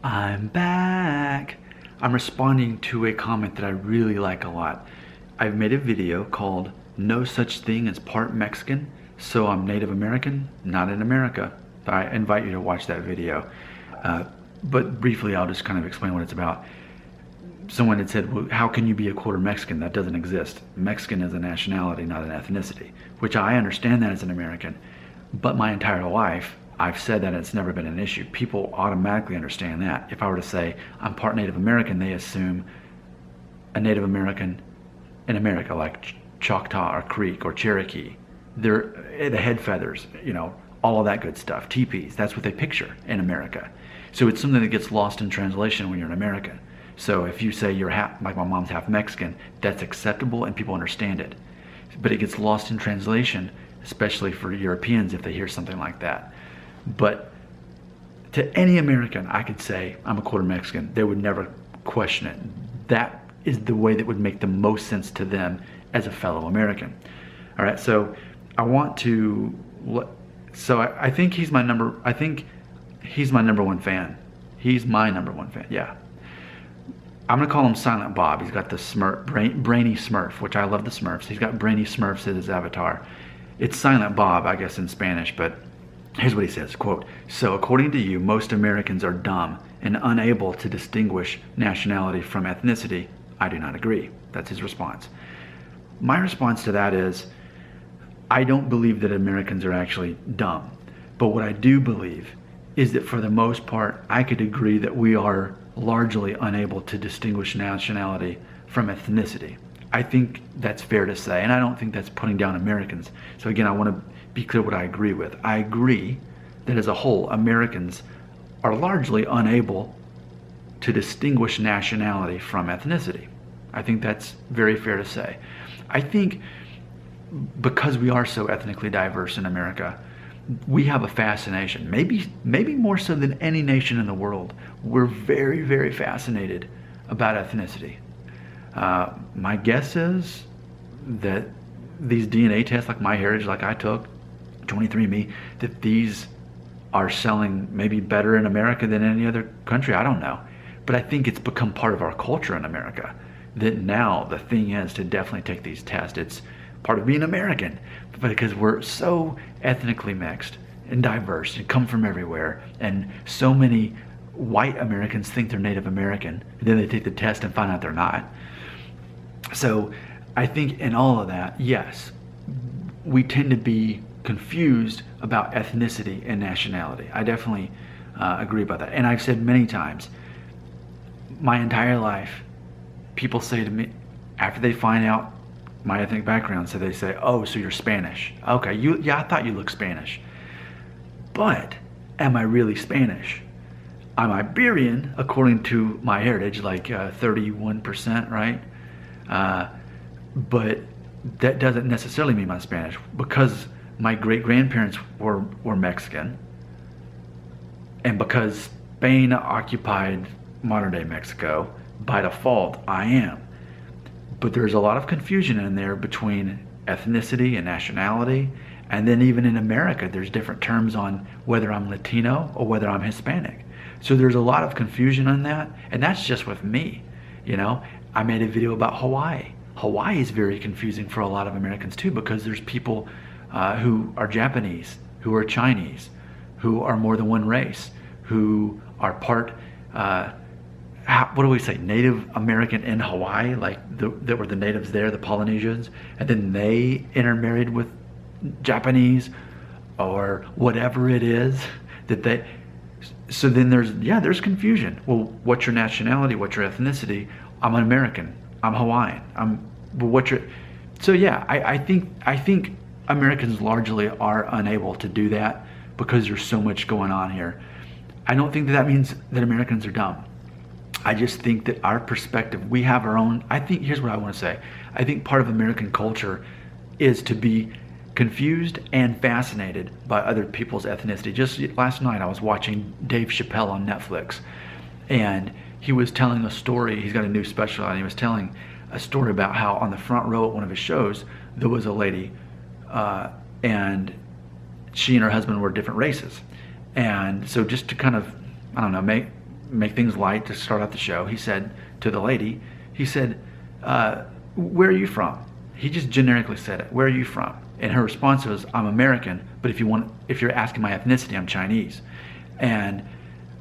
I'm back. I'm responding to a comment that I really like a lot. I've made a video called No Such Thing as Part Mexican, so I'm Native American, not in America. I invite you to watch that video. But briefly, I'll just kind of explain what it's about. Someone had said, well, how can you be a quarter Mexican? That doesn't exist. Mexican is a nationality, not an ethnicity, which I understand that as an American. But my entire life, I've said that it's never been an issue. People automatically understand that. If I were to say I'm part Native American, they assume a Native American in America, like Choctaw or Creek or Cherokee. They're the head feathers, all of that good stuff. Teepees, that's what they picture in America. So it's something that gets lost in translation when you're an American. So if you say you're half, like my mom's half Mexican, that's acceptable and people understand it. But it gets lost in translation, especially for Europeans if they hear something like that. But to any American, I could say I'm a quarter Mexican. They would never question it. That is the way that would make the most sense to them as a fellow American. All right, so I want to. I think he's my number. I think he's my number one fan. He's my number one fan. Yeah. I'm gonna call him Silent Bob. He's got the Smurf, brainy Smurf, which I love the Smurfs. He's got brainy Smurfs as his avatar. It's Silent Bob, I guess, in Spanish, but here's what he says, quote, "So according to you, most Americans are dumb and unable to distinguish nationality from ethnicity. I do not agree." That's his response. My response to that is, I don't believe that Americans are actually dumb. But what I do believe is that for the most part, I could agree that we are largely unable to distinguish nationality from ethnicity. I think that's fair to say, and I don't think that's putting down Americans. So again, I want to be clear what I agree with. I agree that as a whole, Americans are largely unable to distinguish nationality from ethnicity. I think that's very fair to say. I think because we are so ethnically diverse in America, we have a fascination, maybe more so than any nation in the world. We're very, very fascinated about ethnicity. My guess is that these DNA tests, like MyHeritage, like I took, 23andMe, that these are selling maybe better in America than any other country. I don't know. But I think it's become part of our culture in America that now the thing is to definitely take these tests. It's part of being American, but because we're so ethnically mixed and diverse and come from everywhere, and so many white Americans think they're Native American, and then they take the test and find out they're not. So I think in all of that, yes, we tend to be confused about ethnicity and nationality. I definitely agree about that. And I've said many times, my entire life, people say to me, after they find out my ethnic background, so they say, "Oh, so you're Spanish. Okay, yeah, I thought you looked Spanish. But am I really Spanish? I'm Iberian, according to MyHeritage, like 31%, right? But that doesn't necessarily mean I'm Spanish, because my great-grandparents were Mexican, and because Spain occupied modern-day Mexico, by default, I am. But there's a lot of confusion in there between ethnicity and nationality. And then even in America, there's different terms on whether I'm Latino or whether I'm Hispanic. So there's a lot of confusion on that. And that's just with me. I made a video about Hawaii. Hawaii is very confusing for a lot of Americans too, because there's people who are Japanese, who are Chinese, who are more than one race, who are part, what do we say, Native American in Hawaii, like that were the natives there, the Polynesians, and then they intermarried with Japanese or whatever it is that they. So then there's confusion. Well, what's your nationality? What's your ethnicity? I'm an American. I'm Hawaiian. So yeah, I think Americans largely are unable to do that because there's so much going on here. I don't think that means that Americans are dumb. I just think that our perspective, we have our own. I think, here's what I want to say. I think part of American culture is to be confused and fascinated by other people's ethnicity. Just last night, I was watching Dave Chappelle on Netflix, and he was telling a story. He's got a new special out, and he was telling a story about how on the front row at one of his shows, there was a lady, and she and her husband were different races. And so just to kind of, I don't know, make things light to start out the show, he said to the lady, he said, where are you from? He just generically said it. Where are you from? And her response was, I'm American, but if you're asking my ethnicity, I'm Chinese. And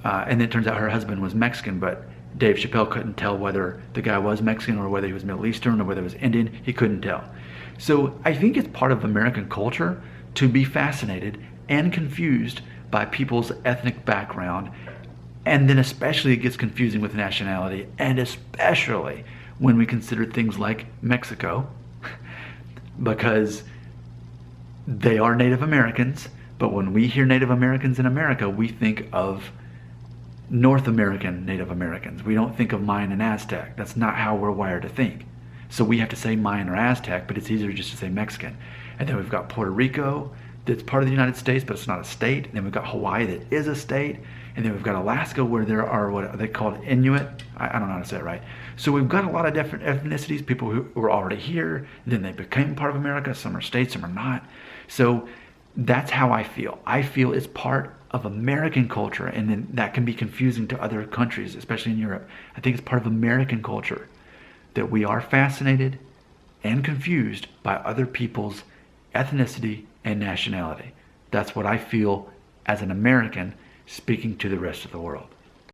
then it turns out her husband was Mexican, but Dave Chappelle couldn't tell whether the guy was Mexican or whether he was Middle Eastern or whether he was Indian. He couldn't tell. So I think it's part of American culture to be fascinated and confused by people's ethnic background. And then especially it gets confusing with nationality, and especially when we consider things like Mexico, because they are Native Americans, but when we hear Native Americans in America, we think of North American Native Americans. We don't think of Mayan and Aztec. That's not how we're wired to think. So we have to say Mayan or Aztec, but it's easier just to say Mexican. And then we've got Puerto Rico, that's part of the United States, but it's not a state. And then we've got Hawaii, that is a state. And then we've got Alaska, where there are what are they called, Inuit? I don't know how to say it right. So we've got a lot of different ethnicities, people who were already here, then they became part of America. Some are states, some are not. So that's how I feel. I feel it's part of American culture, and then that can be confusing to other countries, especially in Europe. I think it's part of American culture that we are fascinated and confused by other people's ethnicity and nationality. That's what I feel as an American speaking to the rest of the world.